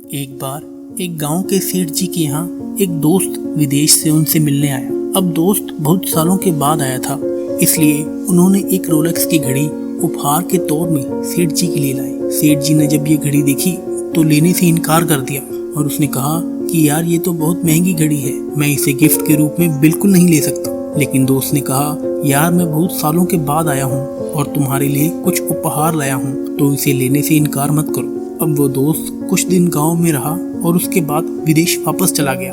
एक बार एक गांव के सेठ जी के यहाँ एक दोस्त विदेश से उनसे मिलने आया। अब दोस्त बहुत सालों के बाद आया था, इसलिए उन्होंने एक रोलेक्स की घड़ी उपहार के तौर में सेठ जी के लिए लाई। सेठ जी ने जब ये घड़ी देखी तो लेने से इनकार कर दिया और उसने कहा कि यार ये तो बहुत महंगी घड़ी है, मैं इसे गिफ्ट के रूप में बिल्कुल नहीं ले सकता। लेकिन दोस्त ने कहा यार मैं बहुत सालों के बाद आया हूँ और तुम्हारे लिए कुछ उपहार लाया हूँ, तो इसे लेने से इनकार मत करो। अब वो दोस्त कुछ दिन गांव में रहा और उसके बाद विदेश वापस चला गया।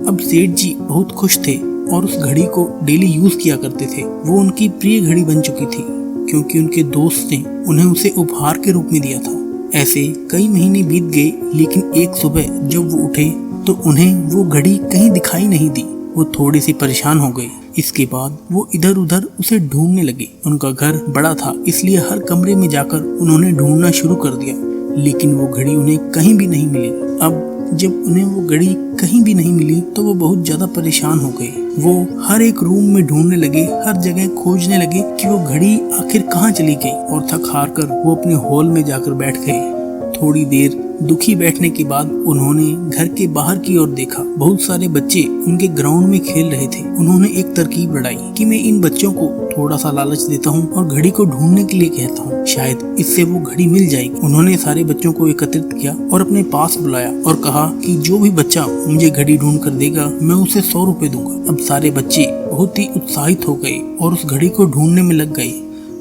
अब सेठ जी बहुत खुश थे और उस घड़ी को डेली यूज किया करते थे। वो उनकी प्रिय घड़ी बन चुकी थी क्योंकि उनके दोस्त ने उन्हें उसे उपहार के रूप में दिया था। ऐसे कई महीने बीत गए, लेकिन एक सुबह जब वो उठे तो उन्हें वो घड़ी कहीं दिखाई नहीं दी। वो थोड़े से परेशान हो गए। इसके बाद वो इधर उधर उसे ढूंढने लगे। उनका घर बड़ा था, इसलिए हर कमरे में जाकर उन्होंने ढूंढना शुरू कर दिया, लेकिन वो घड़ी उन्हें कहीं भी नहीं मिली। अब जब उन्हें वो घड़ी कहीं भी नहीं मिली तो वो बहुत ज्यादा परेशान हो गए। वो हर एक रूम में ढूंढने लगे, हर जगह खोजने लगे कि वो घड़ी आखिर कहाँ चली गई, और थक हार कर वो अपने हॉल में जाकर बैठ गए। थोड़ी देर दुखी बैठने के बाद उन्होंने घर के बाहर की ओर देखा। बहुत सारे बच्चे उनके ग्राउंड में खेल रहे थे। उन्होंने एक तरकीब लड़ाई कि मैं इन बच्चों को थोड़ा सा लालच देता हूँ और घड़ी को ढूंढने के लिए कहता हूँ, शायद इससे वो घड़ी मिल जाएगी। उन्होंने सारे बच्चों को एकत्रित किया और अपने पास बुलाया और कहा कि जो भी बच्चा मुझे घड़ी ढूंढ कर देगा मैं उसे 100 रुपए दूंगा। अब सारे बच्चे बहुत ही उत्साहित हो गए और उस घड़ी को ढूंढने में लग गए।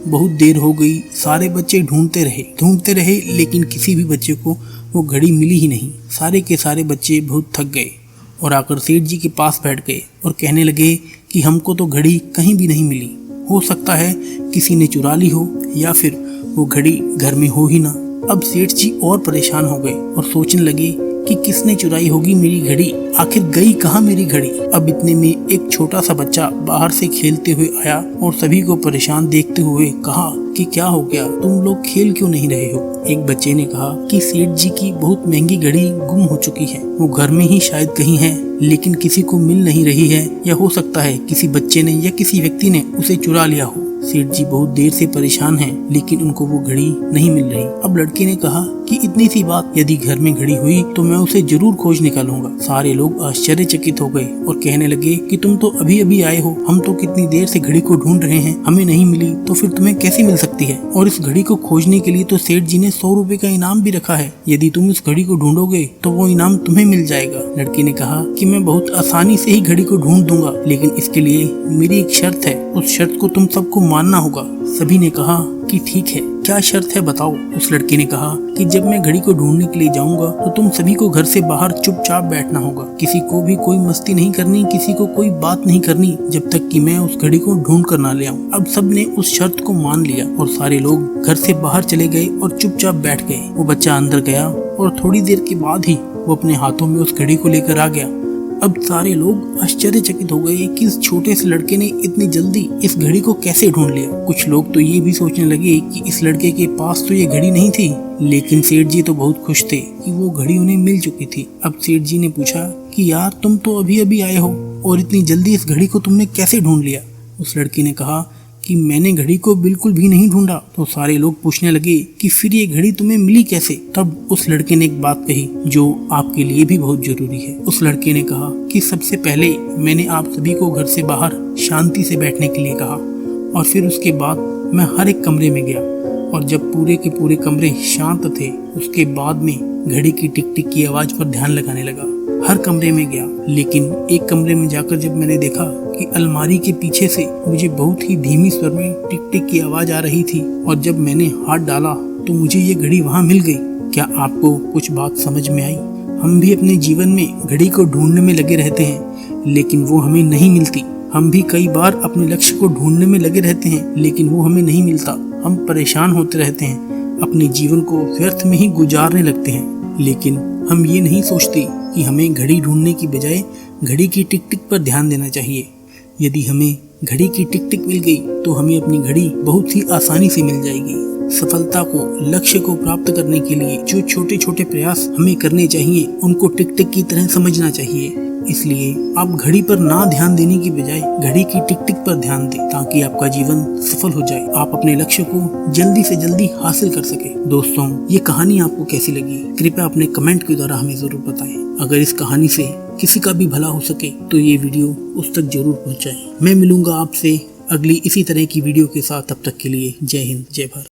बहुत देर हो गई, सारे बच्चे ढूंढते रहे, लेकिन किसी भी बच्चे को वो घड़ी मिली ही नहीं। सारे के सारे बच्चे बहुत थक गए और आकर सेठ जी के पास बैठ गए और कहने लगे कि हमको तो घड़ी कहीं भी नहीं मिली। हो सकता है किसी ने चुरा ली हो या फिर वो घड़ी घर में हो ही ना। अब सेठ जी और परेशान हो गए और सोचने लगे कि किसने चुराई होगी मेरी घड़ी, आखिर गई कहाँ मेरी घड़ी। अब इतने में एक छोटा सा बच्चा बाहर से खेलते हुए आया और सभी को परेशान देखते हुए कहा कि क्या हो गया, तुम लोग खेल क्यों नहीं रहे हो। एक बच्चे ने कहा कि सेठ जी की बहुत महंगी घड़ी गुम हो चुकी है, वो घर में ही शायद कहीं है, लेकिन किसी को मिल नहीं रही है, या हो सकता है किसी बच्चे ने या किसी व्यक्ति ने उसे चुरा लिया हो। सेठ जी बहुत देर से परेशान हैं, लेकिन उनको वो घड़ी नहीं मिल रही। अब लड़के ने कहा कि इतनी सी बात, यदि घर में घड़ी हुई तो मैं उसे जरूर खोज निकालूंगा। सारे लोग आश्चर्यचकित हो गए और कहने लगे कि तुम तो अभी अभी आए हो, हम तो कितनी देर से घड़ी को ढूंढ रहे हैं, हमें नहीं मिली तो फिर तुम्हें कैसे मिल सकती है। और इस घड़ी को खोजने के लिए तो सेठ जी ने 100 रुपए का इनाम भी रखा है, यदि तुम इस घड़ी को ढूंढोगे तो वो इनाम तुम्हें मिल जाएगा। लड़के ने कहा कि मैं बहुत आसानी से ही घड़ी को ढूंढ दूंगा, लेकिन इसके लिए मेरी एक शर्त है, उस शर्त को तुम सबको मानना होगा। सभी ने कहा कि ठीक है, क्या शर्त है बताओ। उस लड़के ने कहा कि जब मैं घड़ी को ढूंढने के लिए जाऊंगा तो तुम सभी को घर से बाहर चुपचाप बैठना होगा, किसी को भी कोई मस्ती नहीं करनी, किसी को कोई बात नहीं करनी, जब तक कि मैं उस घड़ी को ढूंढ कर ना ले आऊं। अब सब ने उस शर्त को मान लिया और सारे लोग घर से बाहर चले गए और चुपचाप बैठ गए। वो बच्चा अंदर गया और थोड़ी देर के बाद ही वो अपने हाथों में उस घड़ी को लेकर आ गया। अब सारे लोग आश्चर्यचकित हो गए कि इस छोटे से लड़के ने इतनी जल्दी इस घड़ी को कैसे ढूंढ लिया। कुछ लोग तो ये भी सोचने लगे कि इस लड़के के पास तो ये घड़ी नहीं थी, लेकिन सेठ जी तो बहुत खुश थे कि वो घड़ी उन्हें मिल चुकी थी। अब सेठ जी ने पूछा कि यार तुम तो अभी अभी आए हो और इतनी जल्दी इस घड़ी को तुमने कैसे ढूंढ लिया। उस लड़के ने कहा कि मैंने घड़ी को बिल्कुल भी नहीं ढूंढा। तो सारे लोग पूछने लगे कि फिर ये घड़ी तुम्हें मिली कैसे। तब उस लड़के ने एक बात कही जो आपके लिए भी बहुत जरूरी है। उस लड़के ने कहा कि सबसे पहले मैंने आप सभी को घर से बाहर शांति से बैठने के लिए कहा, और फिर उसके बाद मैं हर एक कमरे में गया, और जब पूरे के पूरे कमरे शांत थे उसके बाद में घड़ी की टिक टिक की आवाज पर ध्यान लगाने लगा। हर कमरे में गया, लेकिन एक कमरे में जाकर जब मैंने देखा कि अलमारी के पीछे से मुझे बहुत ही धीमी स्वर में टिक टिक की आवाज आ रही थी, और जब मैंने हाथ डाला तो मुझे ये घड़ी वहाँ मिल गई। क्या आपको कुछ बात समझ में आई? हम भी अपने जीवन में घड़ी को ढूंढने में लगे रहते हैं, लेकिन वो हमें नहीं मिलती। हम भी कई बार अपने लक्ष्य को ढूंढने में लगे रहते हैं, लेकिन वो हमें नहीं मिलता। हम परेशान होते रहते हैं, अपने जीवन को व्यर्थ में ही गुजारने लगते हैं, लेकिन हम ये नहीं सोचते कि हमें घड़ी ढूंढने की बजाय घड़ी की टिक टिक पर ध्यान देना चाहिए। यदि हमें घड़ी की टिक टिक मिल गई तो हमें अपनी घड़ी बहुत ही आसानी से मिल जाएगी। सफलता को, लक्ष्य को प्राप्त करने के लिए जो छोटे छोटे प्रयास हमें करने चाहिए उनको टिक टिक की तरह समझना चाहिए। इसलिए आप घड़ी पर ना ध्यान देने की बजाय घड़ी की टिक टिक पर ध्यान दें, ताकि आपका जीवन सफल हो जाए, आप अपने लक्ष्य को जल्दी से जल्दी हासिल कर सके। दोस्तों, ये कहानी आपको कैसी लगी कृपया अपने कमेंट के द्वारा हमें जरूर बताएं। अगर इस कहानी से किसी का भी भला हो सके तो ये वीडियो उस तक जरूर पहुंचाएं। मैं मिलूंगा आपसे अगली इसी तरह की वीडियो के साथ। तब तक के लिए जय हिंद, जय भारत।